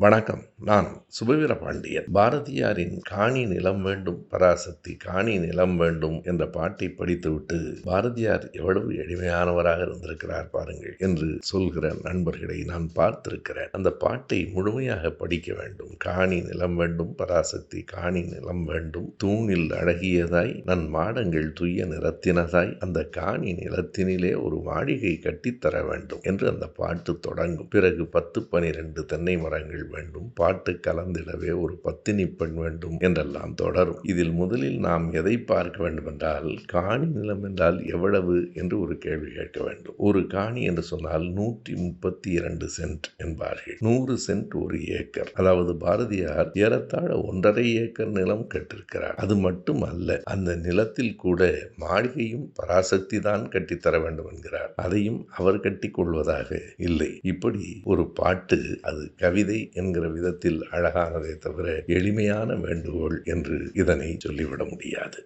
வணக்கம். நான் சுபவீர பாண்டியன். பாரதியாரின் காணி நிலம் வேண்டும் பராசக்தி, காணி நிலம் வேண்டும் என்ற பாட்டை படித்துவிட்டு பாரதியார் எவ்வளவு எளிமையானவராக இருந்திருக்கிறார் பாருங்கள் என்று சொல்கிற நண்பர்களை நான் பார்த்திருக்கிறேன். அந்த பாட்டை முழுமையாக படிக்க வேண்டும். காணி நிலம் வேண்டும் பராசக்தி, காணி நிலம் வேண்டும், தூணில் அழகியதாய் நன் மாடங்கள் துய்ய நிறத்தினதாய், அந்த காணி நிலத்தினிலே ஒரு மாளிகை கட்டித்தர வேண்டும் என்று அந்த பாட்டு தொடங்கும். பிறகு 10-12 தென்னை மரங்கள் வேண்டும், பாட்டு கலந்திடவே ஒரு பத்தினி பெண் வேண்டும் என்றெல்லாம் தொடரும். இதில் முதலில் நாம் எதை பார்க்க வேண்டும் என்றால், காணி நிலம் என்றால் எவ்வளவு என்று ஒரு கேள்வி கேட்க வேண்டும். ஒரு காணி என்று சொன்னால் 132 சென்ட் என்பார்கள். 100 சென்ட் ஒரு ஏக்கர். அதாவது பாரதியார் ஏறத்தாழ 1.5 ஏக்கர் நிலம் கட்டிருக்கிறார். அது மட்டும் அல்ல, அந்த நிலத்தில் கூட மாளிகையும் பராசக்தி தான் கட்டித்தர வேண்டும் என்கிறார். அதையும் அவர் கட்டிக் கொள்வதாக இல்லை. இப்படி ஒரு பாட்டு, அது கவிதை என்கிற விதத்தில் அழகானதை தவிர எளிமையான வேண்டுகோள் என்று இதனை சொல்லிவிட முடியாது.